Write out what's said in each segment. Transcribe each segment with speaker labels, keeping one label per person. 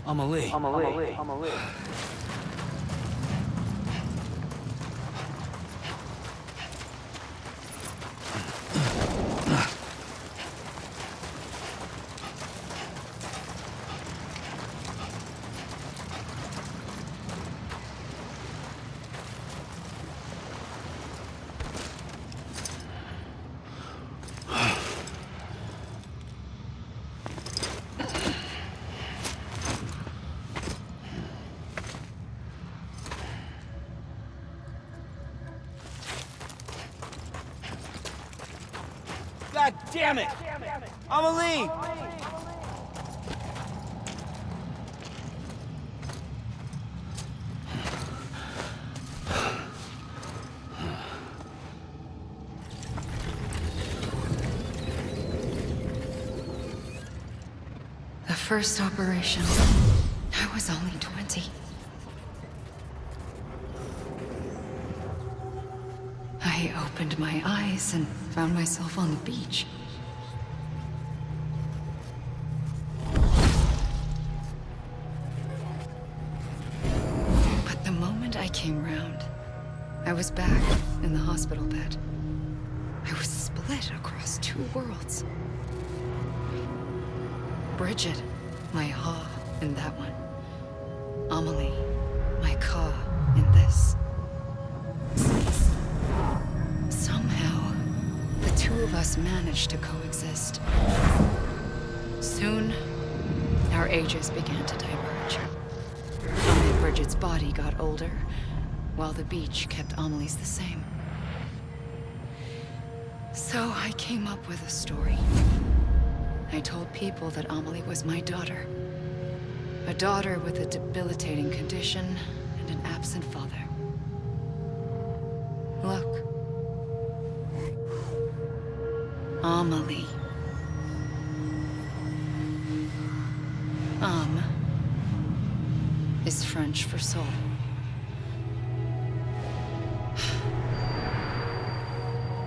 Speaker 1: Amelie. God damn it! Amelie!
Speaker 2: The first operation. I was only 20. I opened my eyes and found myself on the beach. But the moment I came round, I was back in the hospital bed. I was split across two worlds. Bridget, my ha in that one. Amelie, my ka in this. Somehow, the two of us managed to coexist. Soon, our ages began to diverge. Only Bridget's body got older, while the beach kept Amelie's the same. So I came up with a story. I told people that Amelie was my daughter. A daughter with a debilitating condition and an absent father. Look. Amelie. Âme is French for soul.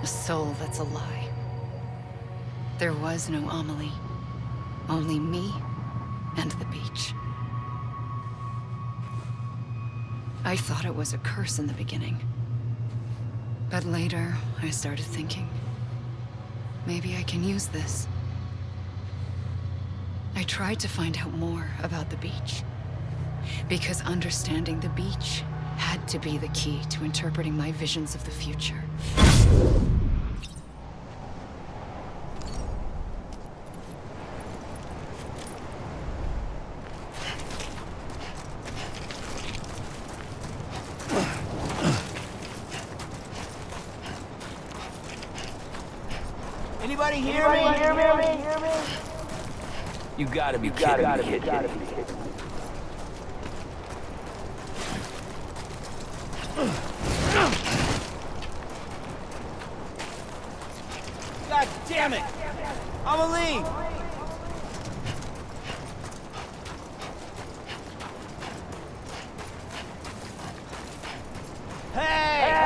Speaker 2: A soul that's a lie. There was no Amelie. Only me and the beach. I thought it was a curse in the beginning. But later, I started thinking, maybe I can use this. I tried to find out more about the beach. Because understanding the beach had to be the key to interpreting my visions of the future.
Speaker 1: Anybody hear me? You gotta be kidding me. God damn it! Amelie! Hey!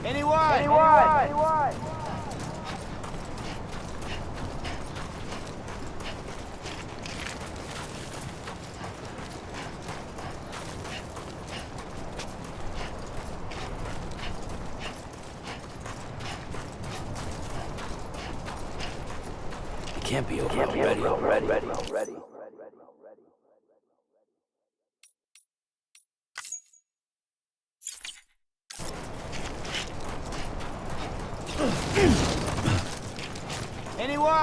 Speaker 1: Anyone? It can't be over already. Anyone?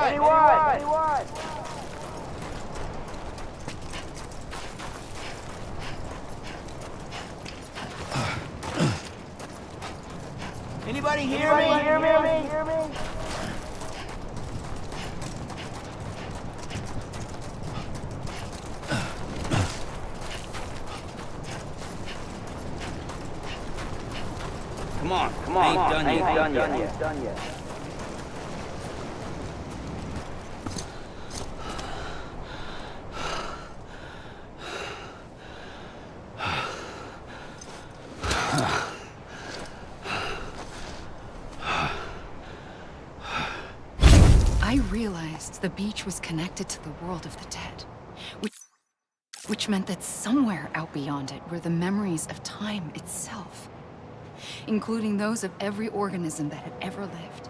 Speaker 1: Anybody hear me? Come on. I ain't done yet.
Speaker 2: noticed the beach was connected to the world of the dead, which meant that somewhere out beyond it were the memories of time itself, including those of every organism that had ever lived.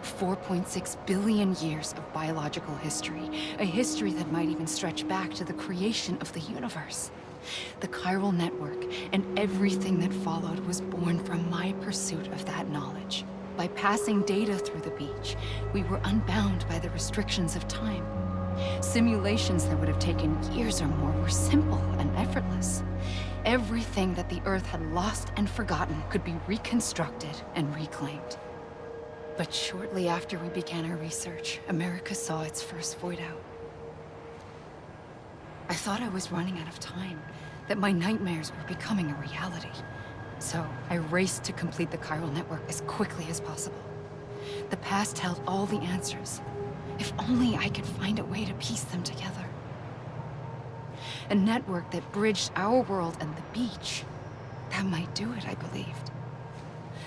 Speaker 2: 4.6 billion years of biological history, a history that might even stretch back to the creation of the universe. The chiral network and everything that followed was born from my pursuit of that knowledge. By passing data through the beach, we were unbound by the restrictions of time. Simulations that would have taken years or more were simple and effortless. Everything that the Earth had lost and forgotten could be reconstructed and reclaimed. But shortly after we began our research, America saw its first voidout. I thought I was running out of time, that my nightmares were becoming a reality. So I raced to complete the chiral network as quickly as possible. The past held all the answers. If only I could find a way to piece them together. A network that bridged our world and the beach. That might do it, I believed.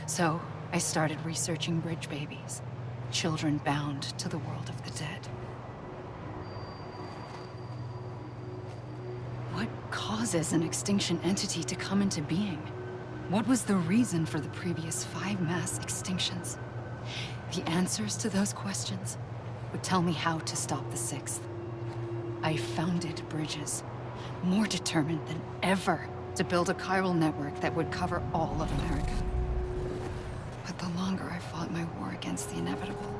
Speaker 2: So I started researching bridge babies, children bound to the world of the dead. What causes an extinction entity to come into being? What was the reason for the previous 5 mass extinctions? The answers to those questions would tell me how to stop the 6th. I founded bridges, more determined than ever to build a chiral network that would cover all of America. But the longer I fought my war against the inevitable,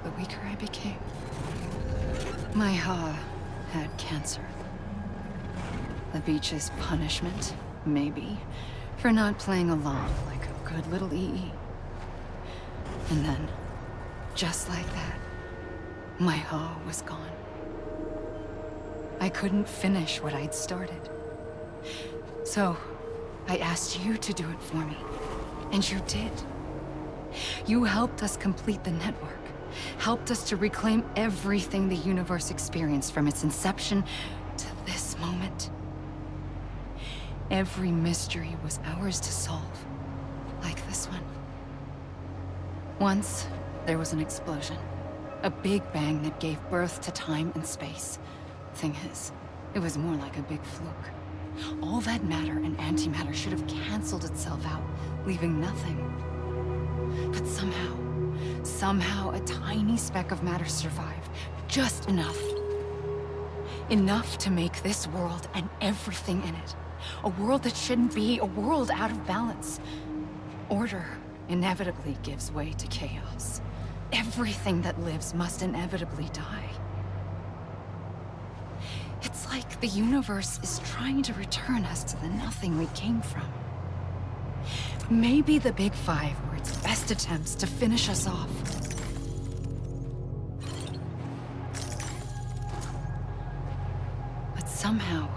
Speaker 2: the weaker I became. My Ha had cancer. The beach's punishment, maybe, for not playing along like a good little EE. And then, just like that, my Ha was gone. I couldn't finish what I'd started. So, I asked you to do it for me, and you did. You helped us complete the network, helped us to reclaim everything the universe experienced from its inception to this moment. Every mystery was ours to solve, like this one. Once, there was an explosion. A big bang that gave birth to time and space. Thing is, it was more like a big fluke. All that matter and antimatter should have canceled itself out, leaving nothing. But somehow a tiny speck of matter survived. Just enough. Enough to make this world and everything in it. A world that shouldn't be, a world out of balance. Order inevitably gives way to chaos. Everything that lives must inevitably die. It's like the universe is trying to return us to the nothing we came from. Maybe the Big Five were its best attempts to finish us off. But somehow,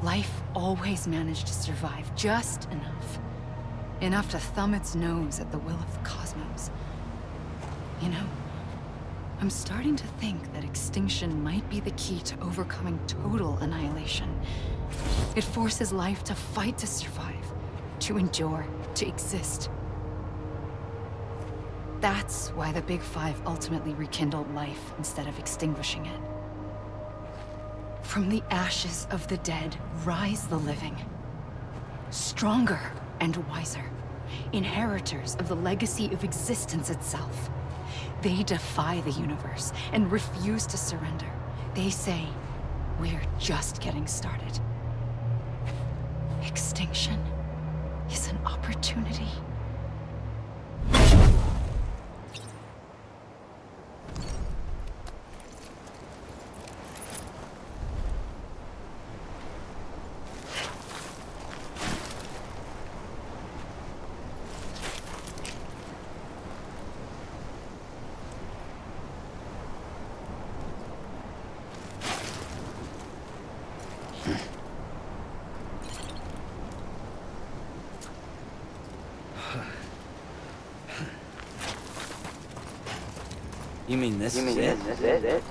Speaker 2: life always managed to survive just enough. Enough to thumb its nose at the will of the cosmos. You know, I'm starting to think that extinction might be the key to overcoming total annihilation. It forces life to fight to survive, to endure, to exist. That's why the Big Five ultimately rekindled life instead of extinguishing it. From the ashes of the dead rise the living. Stronger and wiser. Inheritors of the legacy of existence itself. They defy the universe and refuse to surrender. They say, we're just getting started. Extinction is an opportunity.
Speaker 1: You mean this is it?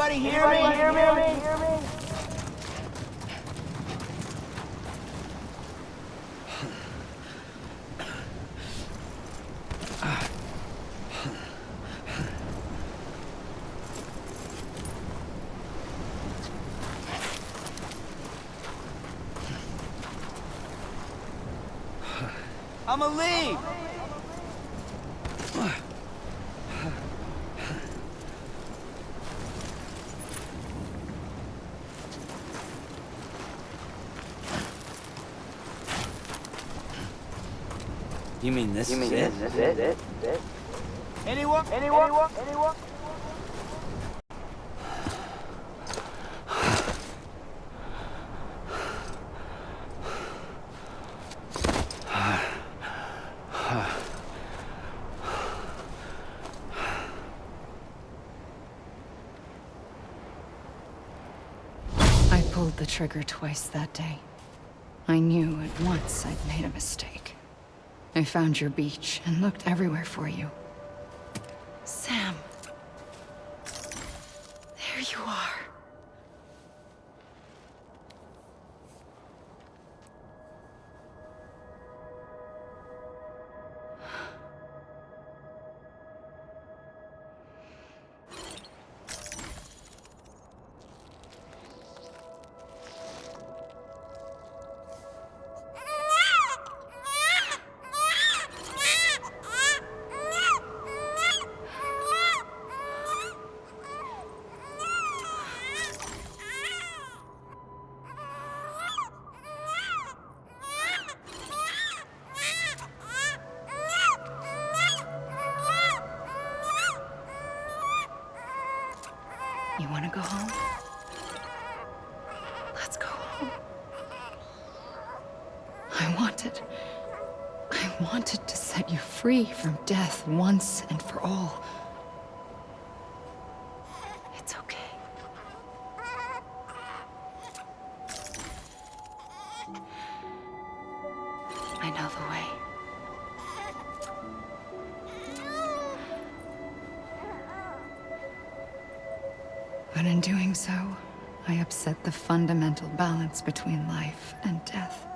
Speaker 1: Anybody hear me? I'm a lead. You mean this is it? Anyone?
Speaker 2: I pulled the trigger twice that day. I knew at once I'd made a mistake. I found your beach and looked everywhere for you. Sam. There you are. You want to go home? Let's go home. I wanted to set you free from death once and for all. It's okay. I know the way. But in doing so, I upset the fundamental balance between life and death.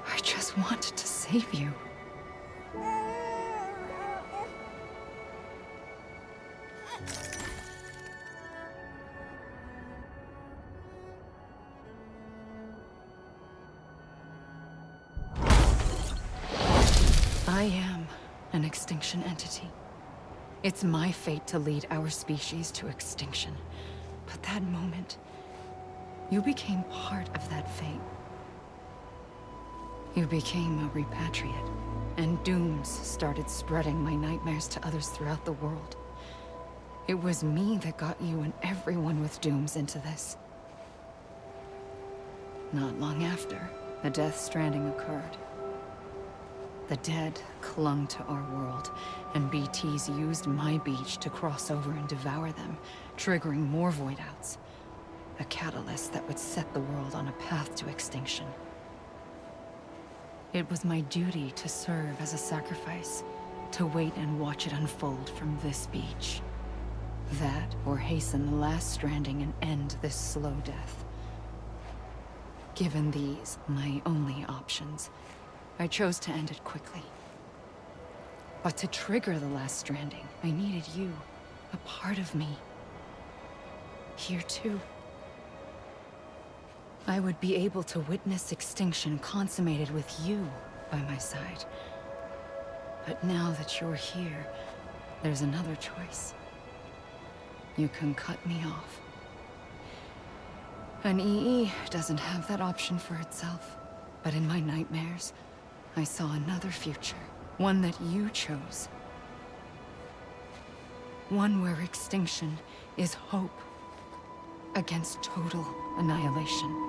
Speaker 2: I just wanted to save you. I am an extinction entity. It's my fate to lead our species to extinction. But that moment, you became part of that fate. You became a repatriate, and dooms started spreading my nightmares to others throughout the world. It was me that got you and everyone with dooms into this. Not long after, the death stranding occurred. The dead clung to our world, and BTs used my beach to cross over and devour them, triggering more voidouts. A catalyst that would set the world on a path to extinction. It was my duty to serve as a sacrifice, to wait and watch it unfold from this beach. That, or hasten the last stranding and end this slow death. Given these, my only options, I chose to end it quickly. But to trigger the last stranding, I needed you, a part of me. Here too. I would be able to witness extinction consummated with you by my side. But now that you're here, there's another choice. You can cut me off. An EE doesn't have that option for itself. But in my nightmares, I saw another future. One that you chose. One where extinction is hope against total annihilation.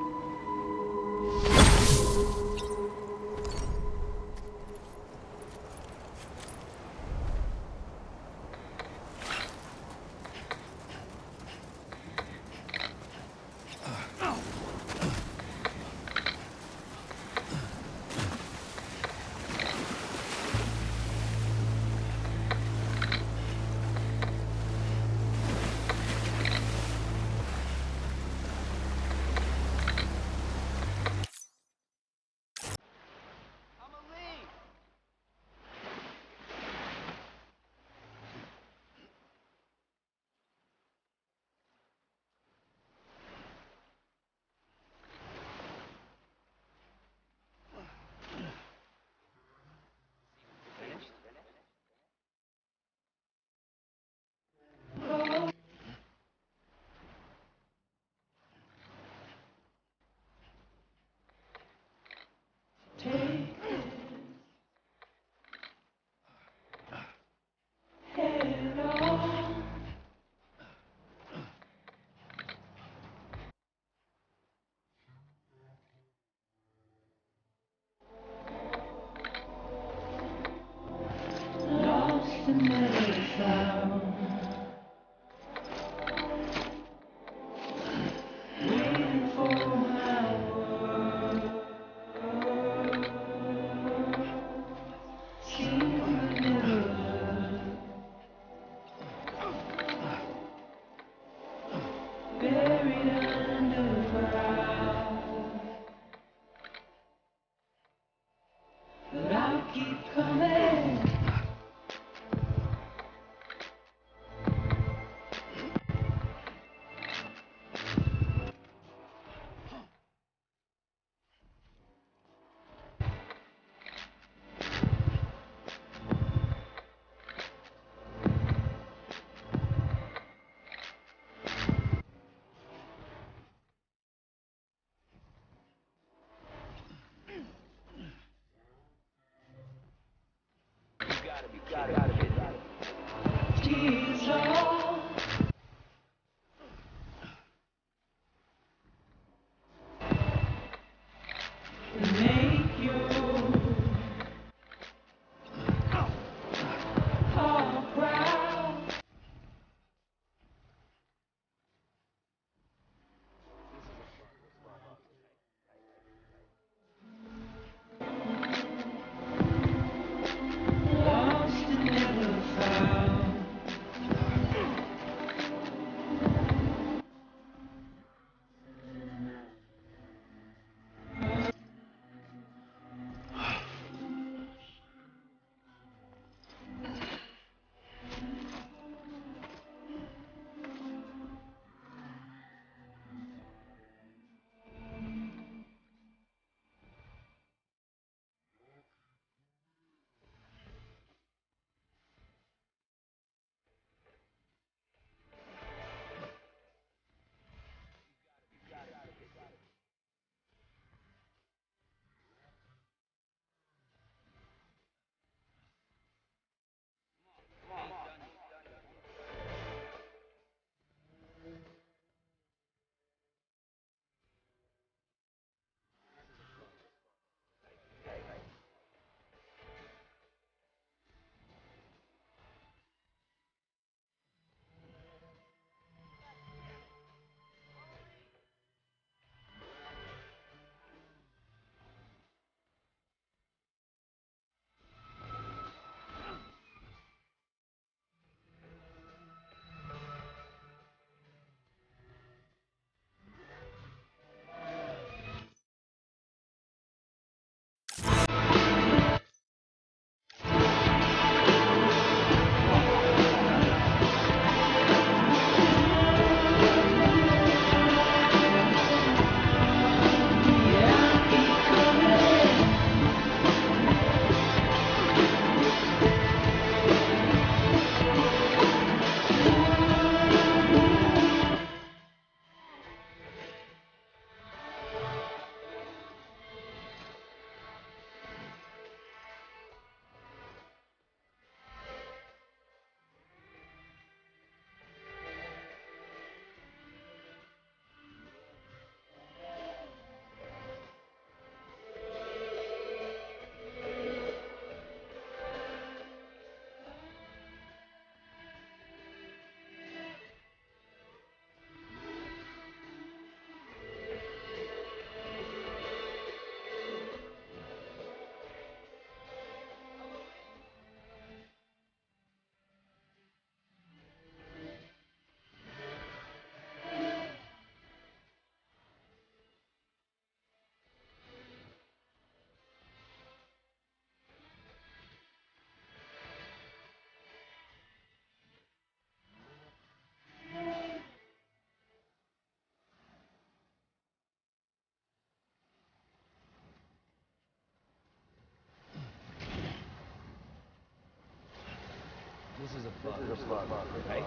Speaker 1: Right.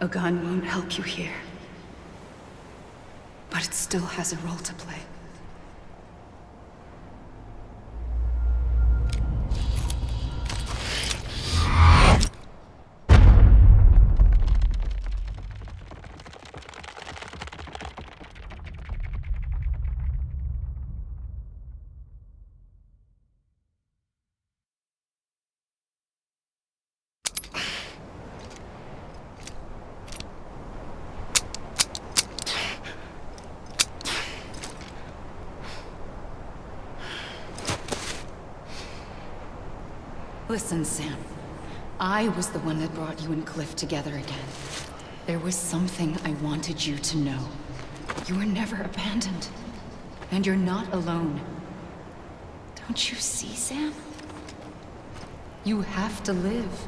Speaker 2: A gun won't help you here. But it still has a role to play. Listen, Sam. I was the one that brought you and Cliff together again. There was something I wanted you to know. You were never abandoned. And you're not alone. Don't you see, Sam? You have to live.